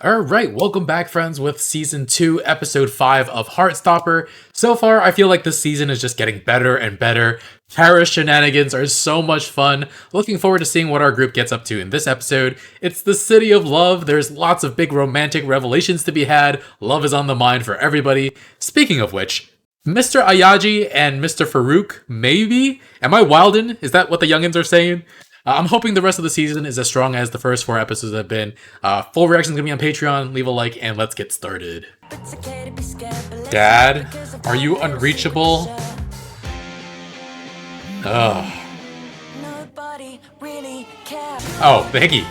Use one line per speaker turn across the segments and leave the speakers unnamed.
Alright, welcome back friends with Season 2, Episode 5 of Heartstopper. So far, I feel like this season is just getting better and better. Tara's shenanigans are so much fun. Looking forward to seeing what our group gets up to in this episode. It's the City of Love, there's lots of big romantic revelations to be had. Love is on the mind for everybody. Speaking of which, Mr. Ayaji and Mr. Farouk, maybe? Am I wildin'? Is that what the youngins are saying? I'm hoping the rest of the season is as strong as the first 4 episodes have been. Full reaction's gonna be on Patreon. Leave a like and let's get started. Dad, are you unreachable? Ugh. Oh, the hickey.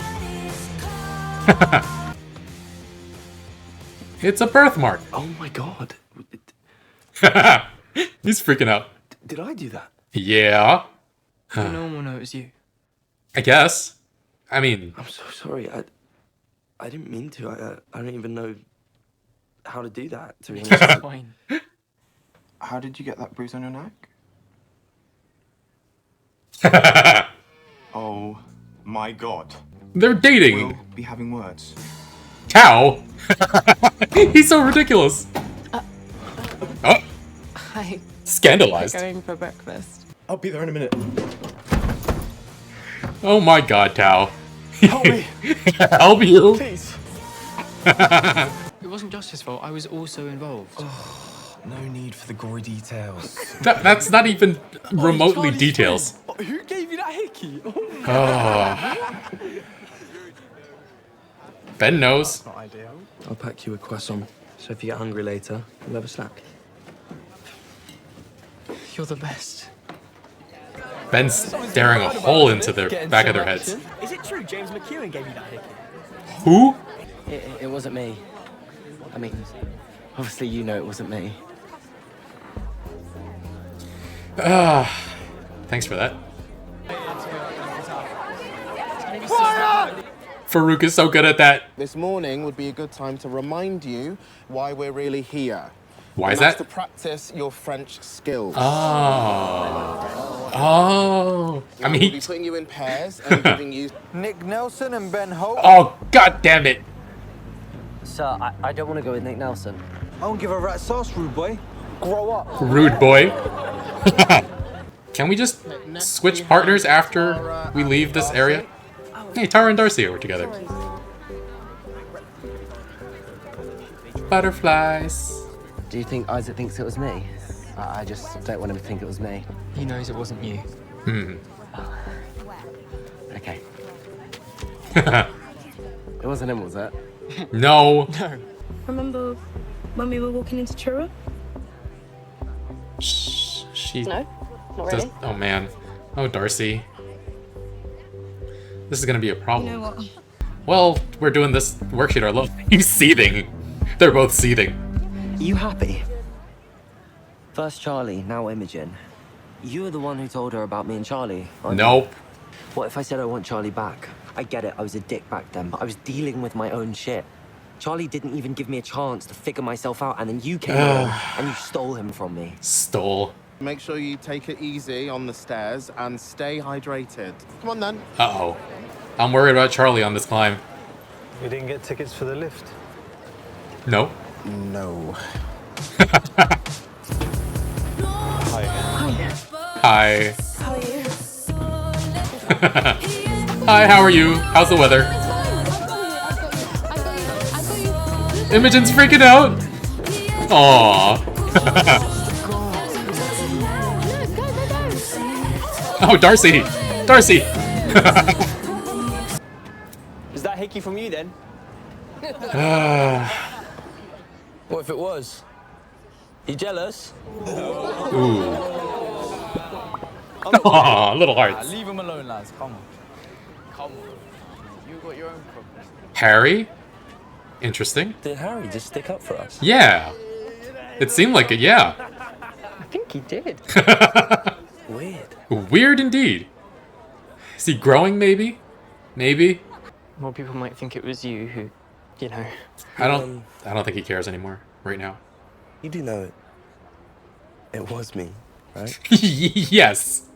It's a birthmark.
Oh my god.
He's freaking out.
Did I do that?
Yeah.
No one will know it was you.
I guess. I mean...
I'm so sorry. I didn't mean to. I don't even know how to do that, to be honest.
It's fine.
How did you get that bruise on your neck? Oh my god.
They're dating.
We'll be having words.
Cow? He's so ridiculous. Oh,
Hi.
scandalized.
Going for breakfast.
I'll be there in a minute.
Oh my god, Tao.
Help me!
Help you?
Please.
It wasn't just his fault. I was also involved.
No need for the gory details.
That's not even remotely details.
Who gave you that hickey?
Oh. Ben knows.
Not ideal.
I'll pack you a croissant, so if you get hungry later, we'll have a snack.
You're the best.
Ben's staring a hole into their back of their heads.
Is it true James McEwen gave you that hickey?
Who?
It wasn't me. I mean, obviously you know it wasn't me.
Thanks for that. Farouk is so good at that.
This morning would be a good time to remind you why we're really here.
Why is
And that's
that?
to practice your French skills.
Oh. I
We'll be
mean,
putting you in pairs and giving you...
Nick Nelson and Ben Hope.
oh god damn it.
Sir, I don't want to go with Nick Nelson.
I don't give a rat's ass, rude boy. Grow up.
Rude boy. Can we just switch partners after we leave this area? Hey, Tara and Darcy are together. Butterflies.
Do you think Isaac thinks it was me? I just don't want him to think it was me.
He knows it wasn't you.
Okay. It wasn't him, was it?
No.
Remember when we were walking into Truro?
She
No, not
does.
really.
Oh man. Oh, Darcy. This is gonna be a problem.
You know what?
Well, we're doing this worksheet alone. He's seething. They're both seething.
Are you happy? First Charlie, now Imogen. You were the one who told her about me and Charlie, aren't you?
Nope.
What if I said I want Charlie back? I get it, I was a dick back then, but I was dealing with my own shit. Charlie didn't even give me a chance to figure myself out, and then you came along and you stole him from me.
Stole.
Make sure you take it easy on the stairs and stay hydrated. Come on then.
Uh-oh. I'm worried about Charlie on this climb.
You didn't get tickets for the lift.
No.
No.
Hi.
How are you?
Hi, how are you? How's the weather? Imogen's freaking out. Aww. Oh, Darcy. Darcy.
Is that hickey from you then? What if it was? You jealous?
Ooh. Aw, little hearts.
Leave him alone, lads. Come on. Come on. You got your own problems.
Harry? Interesting.
Did Harry just stick up for us?
Yeah. It seemed like it, yeah.
I think he did. Weird.
Weird indeed. Is he growing, maybe? Maybe?
More people might think it was you who, you know.
I don't think he cares anymore right now.
You do know it. It was me, right?
Yes.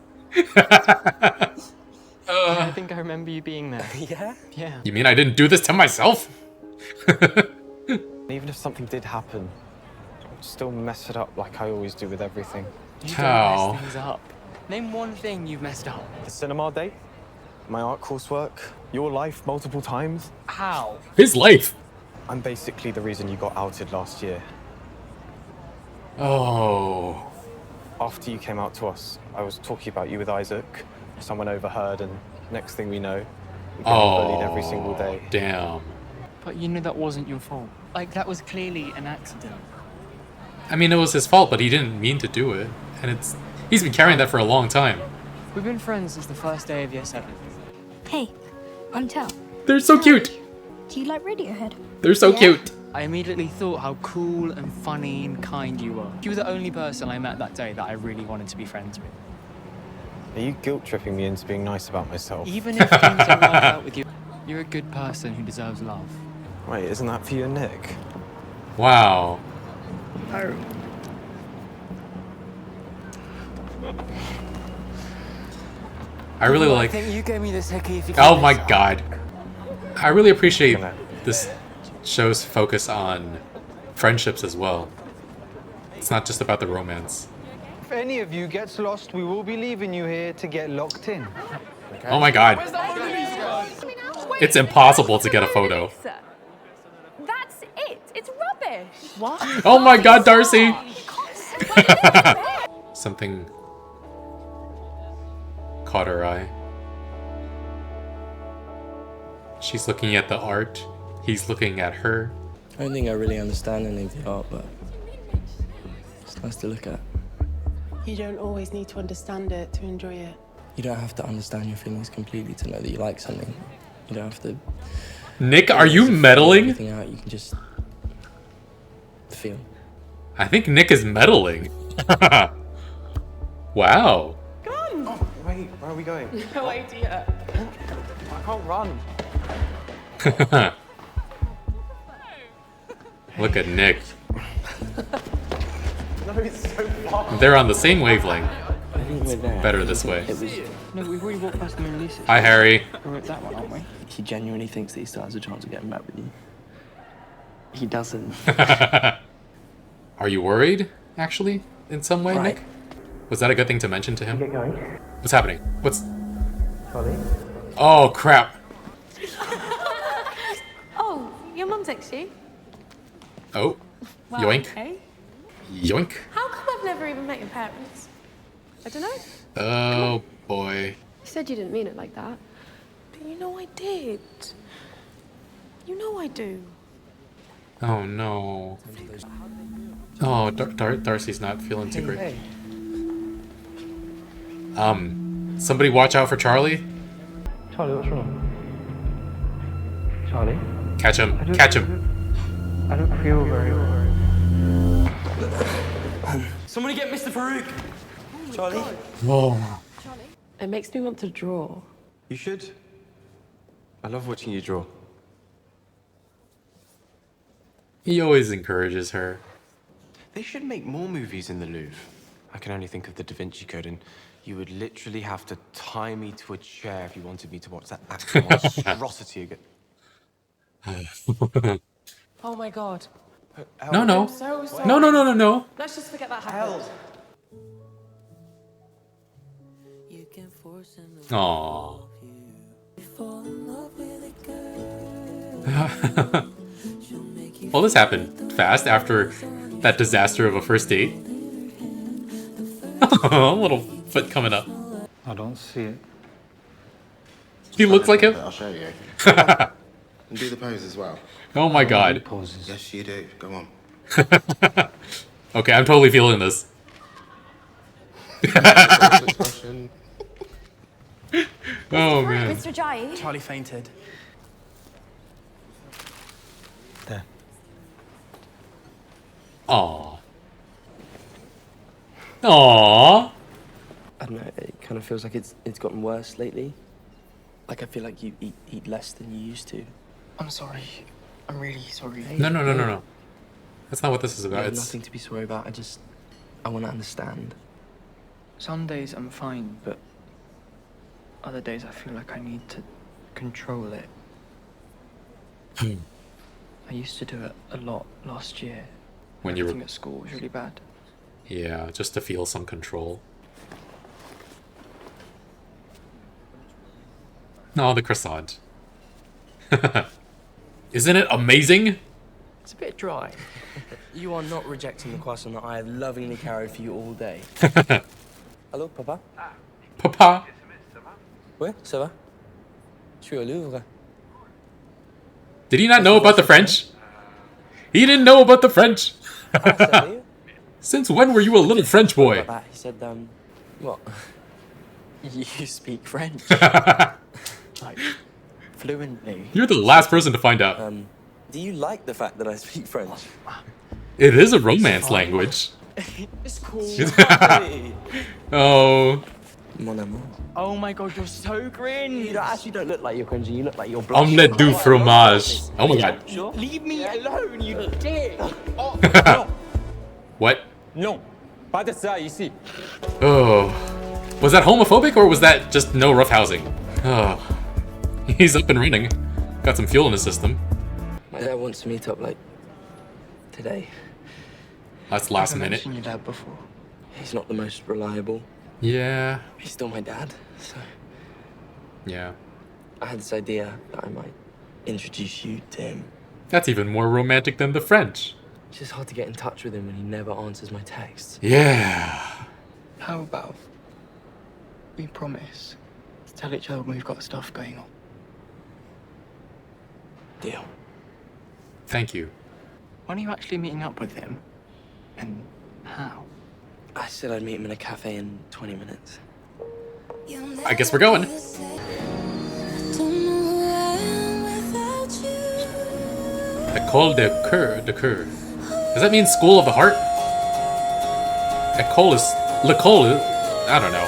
I think I remember you being there.
Yeah?
Yeah.
You mean I didn't do this to myself?
Even if something did happen, I'd still mess it up like I always do with everything.
You
How?
don't mess things up. Name one thing you've messed up.
The cinema date, my art coursework, your life multiple times.
How?
His life.
I'm basically the reason you got outed last year.
Oh.
After you came out to us, I was talking about you with Isaac. Someone overheard, and next thing we know, we're getting bullied every single day.
Damn.
But you know that wasn't your fault. Like, that was clearly an accident.
I mean, it was his fault, but he didn't mean to do it. And he's been carrying that for a long time.
We've been friends since the first day of year 7.
Hey, I'm Tell.
They're so cute.
Do you like Radiohead?
They're so cute.
I immediately thought how cool and funny and kind you were. You were the only person I met that day that I really wanted to be friends with.
Are you guilt-tripping me into being nice about myself?
Even if things don't work out with you, you're a good person who deserves love.
Wait, isn't that for you and Nick?
Wow. I really like.
I think you gave me this hickey if you
Oh my god. I really appreciate this show's focus on friendships as well. It's not just about the romance.
If any of you gets lost, we will be leaving you here to get locked in.
Oh my god. It's impossible to get a photo.
That's it. It's rubbish.
What?
Oh my god, Darcy! Something caught her eye. She's looking at the art. He's looking at her.
I don't think I really understand any of the art, but it's nice to look at.
You don't always need to understand it to enjoy it.
You don't have to understand your feelings completely to know that you like something. You don't have to...
Nick, are you meddling?
Everything out, you can just feel.
I think Nick is meddling. Wow.
Oh, wait, where are we going?
No idea.
I can't run.
Look at Nick.
No, it's so far.
They're on the same wavelength.
I think we're there.
Better this way.
It was...
No, we've already walked past the Mona Lisa.
Hi, Harry.
We're at that one, aren't we?
He genuinely thinks that he still has a chance of getting back with you. He doesn't.
Are you worried, actually, in some way,
Right.
Nick? Was that a good thing to mention to him?
Get going.
What's happening? What's...
Charlie?
Oh, crap.
Oh, your mum texts you?
Oh.
Well,
Yoink.
okay.
Yoink.
How come I've never even met your parents? I don't know.
Oh, boy.
You said you didn't mean it like that. But you know I did. You know I do.
Oh, no. Oh, Darcy's not feeling too great. Somebody watch out for Charlie.
Charlie, what's wrong? Charlie?
Catch him. Catch him.
I don't feel very well.
Somebody get Mr. Farouk! Charlie?
Whoa.
It makes me want to draw.
You should. I love watching you draw.
He always encourages her.
They should make more movies in the Louvre. I can only think of the Da Vinci Code, and you would literally have to tie me to a chair if you wanted me to watch that actual monstrosity again.
Oh my god.
No, no.
I'm so sorry.
No, no, no, no, no.
Let's just forget that happened.
Aww. Well, this happened fast after that disaster of a first date. A little foot coming up.
I don't see it.
He looks like him.
I'll show you. And do the pose as well.
Oh my god.
Pauses.
Yes, you do. Go on.
Okay, I'm totally feeling this.
Expression.
Oh man.
Mr. Jai?
Charlie fainted.
There.
Aww. Aww.
I don't know, it kind of feels like it's gotten worse lately. Like I feel like you eat less than you used to.
I'm sorry. I'm really sorry.
No, no, no, no, no. That's not what this is about.
There's
It's
nothing to be sorry about. I want to understand.
Some days I'm fine, but other days I feel like I need to control it. I used to do it a lot last year.
When you were...
Everything at school was really bad.
Yeah, just to feel some control. Oh, the croissant. Isn't it amazing?
It's a bit dry.
You are not rejecting the croissant that I have lovingly carried for you all day. Hello, papa?
Papa?
Oui, ça va? Je suis au Louvre.
Did he not know about the French? He didn't know about the French. Since when were you a little French boy?
Papa, he said, what?
You speak French. Like, fluently.
You're the last person to find out.
Do you like the fact that I speak French?
It is a romance language.
It's cool.
Oh.
Mon amour.
Oh my god, you're so cringe.
You actually don't look like you're cringy, you look like you're blushing.
Omelette du fromage. Oh my god.
Sure?
Leave me alone, you dick.
What?
Non, pas de ça ici.
Oh. Was that homophobic or was that just no roughhousing? Oh. He's up and running. Got some fuel in his system.
My dad wants to meet up, like, today.
That's last
I've
minute.
mentioned your dad before.
He's not the most reliable.
Yeah.
He's still my dad, so...
Yeah.
I had this idea that I might introduce you to him.
That's even more romantic than the French.
It's just hard to get in touch with him when he never answers my texts.
Yeah.
How about we promise to tell each other when we've got stuff going on?
Deal.
Thank you.
When are you actually meeting up with him? And how?
I said I'd meet him in a cafe in 20 minutes.
I guess we're going. École de Coeur. Does that mean School of the Heart? École is... L'école is... I don't know.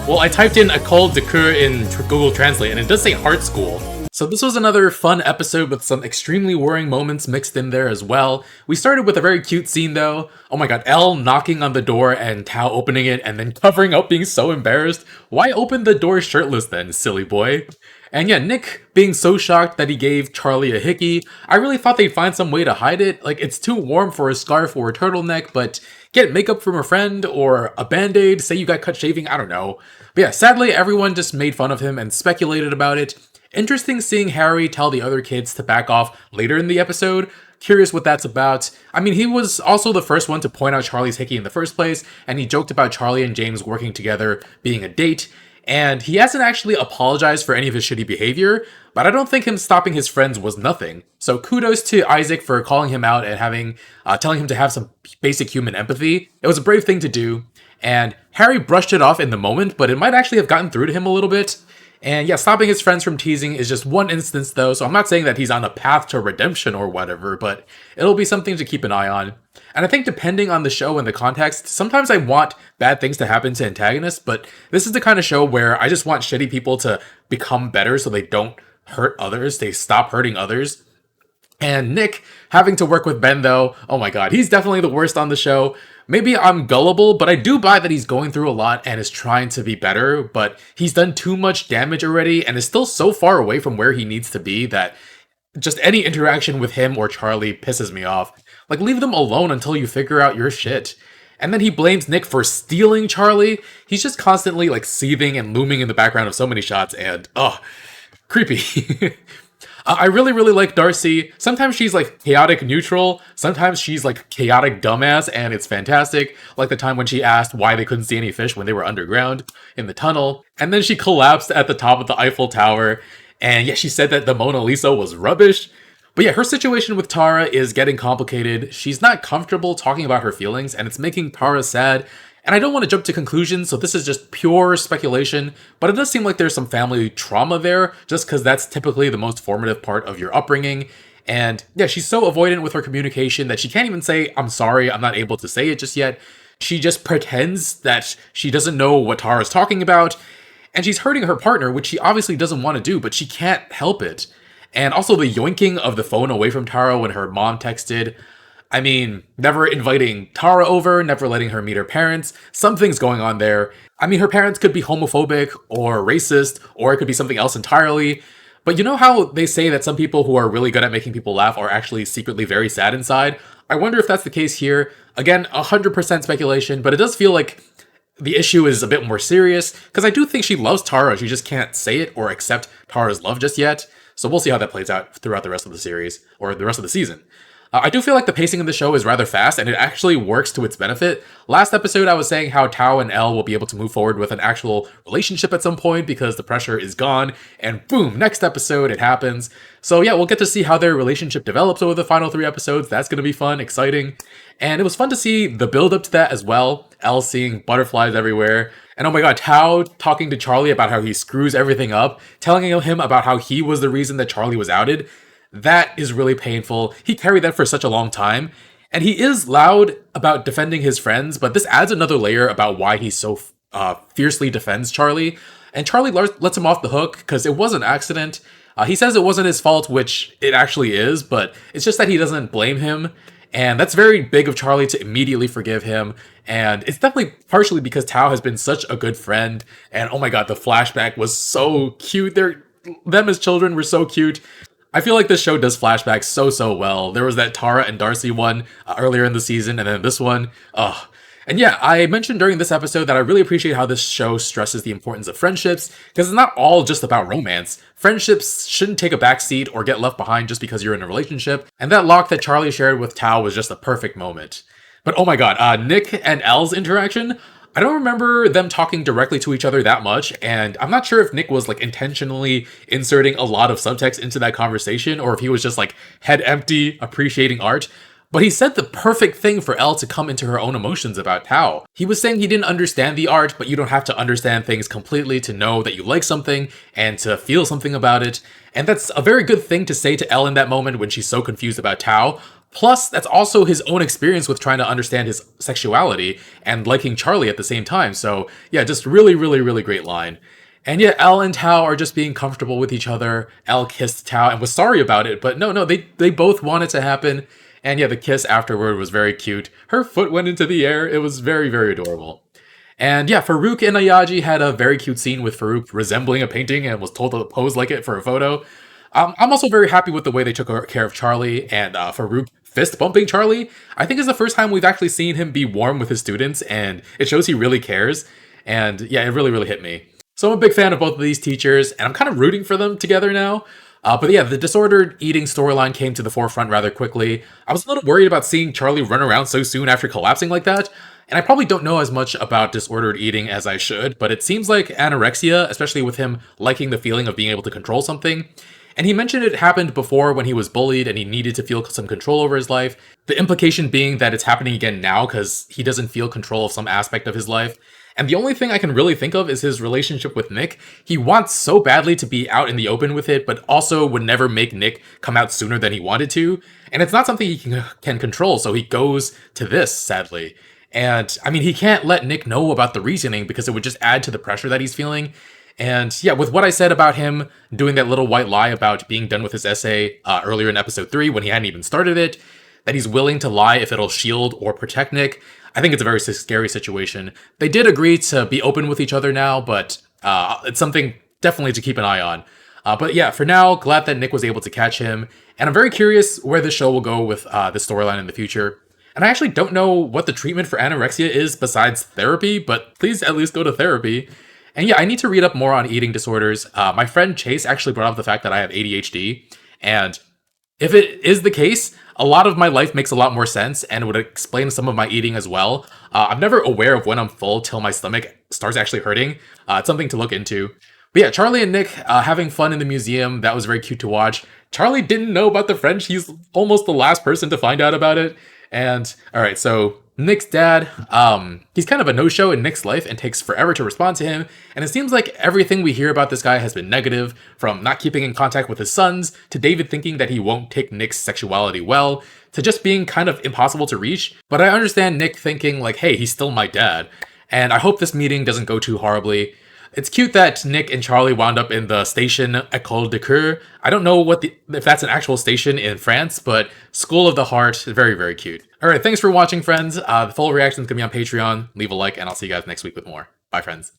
Well, I typed in École de Coeur in Google Translate, and it does say Heart School. So this was another fun episode with some extremely worrying moments mixed in there as well. We started with a very cute scene though. Oh my god, Elle knocking on the door and Tao opening it and then covering up being so embarrassed. Why open the door shirtless then, silly boy? And yeah, Nick being so shocked that he gave Charlie a hickey. I really thought they'd find some way to hide it. Like, it's too warm for a scarf or a turtleneck, but get makeup from a friend or a band-aid, say you got cut shaving, I don't know. But yeah, sadly, everyone just made fun of him and speculated about it. Interesting seeing Harry tell the other kids to back off later in the episode. Curious what that's about. I mean, he was also the first one to point out Charlie's hickey in the first place, and he joked about Charlie and James working together being a date. And he hasn't actually apologized for any of his shitty behavior, but I don't think him stopping his friends was nothing. So kudos to Isaac for calling him out and telling him to have some basic human empathy. It was a brave thing to do, and Harry brushed it off in the moment, but it might actually have gotten through to him a little bit. And yeah, stopping his friends from teasing is just one instance though, so I'm not saying that he's on a path to redemption or whatever, but it'll be something to keep an eye on. And I think depending on the show and the context, sometimes I want bad things to happen to antagonists, but this is the kind of show where I just want shitty people to become better so they don't hurt others, they stop hurting others. And Nick having to work with Ben though, oh my god, he's definitely the worst on the show. Maybe I'm gullible, but I do buy that he's going through a lot and is trying to be better, but he's done too much damage already and is still so far away from where he needs to be that just any interaction with him or Charlie pisses me off. Like, leave them alone until you figure out your shit. And then he blames Nick for stealing Charlie. He's just constantly like seething and looming in the background of so many shots and, creepy. I really like Darcy. Sometimes she's like chaotic neutral, sometimes she's like chaotic dumbass, and it's fantastic. Like the time when she asked why they couldn't see any fish when they were underground in the tunnel, and then she collapsed at the top of the Eiffel Tower, and yeah, she said that the Mona Lisa was rubbish. But yeah, her situation with Tara is getting complicated. She's not comfortable talking about her feelings, and it's making Tara sad. And I don't want to jump to conclusions, so this is just pure speculation, but it does seem like there's some family trauma there, just because that's typically the most formative part of your upbringing. And yeah, she's so avoidant with her communication that she can't even say, I'm sorry, I'm not able to say it just yet. She just pretends that she doesn't know what Tara's talking about, and she's hurting her partner, which she obviously doesn't want to do, but she can't help it. And also the yoinking of the phone away from Tara when her mom texted. I mean, never inviting Tara over, never letting her meet her parents. Something's going on there. I mean, her parents could be homophobic or racist, or it could be something else entirely. But you know how they say that some people who are really good at making people laugh are actually secretly very sad inside? I wonder if that's the case here. Again, 100% speculation, but it does feel like the issue is a bit more serious, because I do think she loves Tara, she just can't say it or accept Tara's love just yet. So we'll see how that plays out throughout the rest of the series, or the rest of the season. I do feel like the pacing of the show is rather fast, and it actually works to its benefit. Last episode, I was saying how Tao and Elle will be able to move forward with an actual relationship at some point because the pressure is gone, and boom, next episode, it happens. So yeah, we'll get to see how their relationship develops over the final 3 episodes. That's going to be fun, exciting. And it was fun to see the build up to that as well. Elle seeing butterflies everywhere. And oh my god, Tao talking to Charlie about how he screws everything up, telling him about how he was the reason that Charlie was outed. That is really painful. He carried that for such a long time. And he is loud about defending his friends, but this adds another layer about why he so fiercely defends Charlie. And Charlie lets him off the hook because it was an accident. He says it wasn't his fault, which it actually is, but it's just that he doesn't blame him. And that's very big of Charlie to immediately forgive him. And it's definitely partially because Tao has been such a good friend. And oh my god, the flashback was so cute. Them as children were so cute. I feel like this show does flashbacks so well. There was that Tara and Darcy one earlier in the season, and then this one. And yeah, I mentioned during this episode that I really appreciate how this show stresses the importance of friendships, because it's not all just about romance. Friendships shouldn't take a backseat or get left behind just because you're in a relationship, and that lock that Charlie shared with Tao was just a perfect moment. But oh my god, Nick and Elle's interaction, I don't remember them talking directly to each other that much, and I'm not sure if Nick was like intentionally inserting a lot of subtext into that conversation, or if he was just like head empty, appreciating art. But he said the perfect thing for Elle to come into her own emotions about Tao. He was saying he didn't understand the art, but you don't have to understand things completely to know that you like something and to feel something about it. And that's a very good thing to say to Elle in that moment when she's so confused about Tao. Plus, that's also his own experience with trying to understand his sexuality and liking Charlie at the same time. So yeah, just really great line. And yeah, Elle and Tao are just being comfortable with each other. Elle kissed Tao and was sorry about it, but no, they both want it to happen. And yeah, the kiss afterward was very cute. Her foot went into the air. It was very adorable. And yeah, Farouk and Ayaji had a very cute scene with Farouk resembling a painting and was told to pose like it for a photo. I'm also very happy with the way they took care of Charlie, and Farouk fist bumping Charlie. I think it's the first time we've actually seen him be warm with his students, and it shows he really cares. And yeah, it really hit me. So I'm a big fan of both of these teachers, and I'm kind of rooting for them together now. But yeah, the disordered eating storyline came to the forefront rather quickly. I was a little worried about seeing Charlie run around so soon after collapsing like that, and I probably don't know as much about disordered eating as I should, but it seems like anorexia, especially with him liking the feeling of being able to control something. And he mentioned it happened before when he was bullied and he needed to feel some control over his life. The implication being that it's happening again now because he doesn't feel control of some aspect of his life. And the only thing I can really think of is his relationship with Nick. He wants so badly to be out in the open with it, but also would never make Nick come out sooner than he wanted to. And it's not something he can control, so he goes to this, sadly. And I mean, he can't let Nick know about the reasoning because it would just add to the pressure that he's feeling. And yeah, with what I said about him doing that little white lie about being done with his essay earlier in episode 3 when he hadn't even started it, that he's willing to lie if it'll shield or protect Nick, I think it's a very scary situation. They did agree to be open with each other now, but it's something definitely to keep an eye on. But yeah, for now, glad that Nick was able to catch him, and I'm very curious where the show will go with this storyline in the future. And I actually don't know what the treatment for anorexia is besides therapy, but please at least go to therapy. And yeah, I need to read up more on eating disorders. My friend Chase actually brought up the fact that I have ADHD, and if it is the case, a lot of my life makes a lot more sense and would explain some of my eating as well. I'm never aware of when I'm full till my stomach starts actually hurting. It's something to look into. But yeah, Charlie and Nick having fun in the museum, that was very cute to watch. Charlie didn't know about the French. He's almost the last person to find out about it. And all right, so Nick's dad, he's kind of a no-show in Nick's life and takes forever to respond to him. And it seems like everything we hear about this guy has been negative, from not keeping in contact with his sons, to David thinking that he won't take Nick's sexuality well, to just being kind of impossible to reach. But I understand Nick thinking like, hey, he's still my dad. And I hope this meeting doesn't go too horribly. It's cute that Nick and Charlie wound up in the station École de Coeur. I don't know if that's an actual station in France, but School of the Heart, very cute. All right, thanks for watching, friends. The full reaction is going to be on Patreon. Leave a like, and I'll see you guys next week with more. Bye, friends.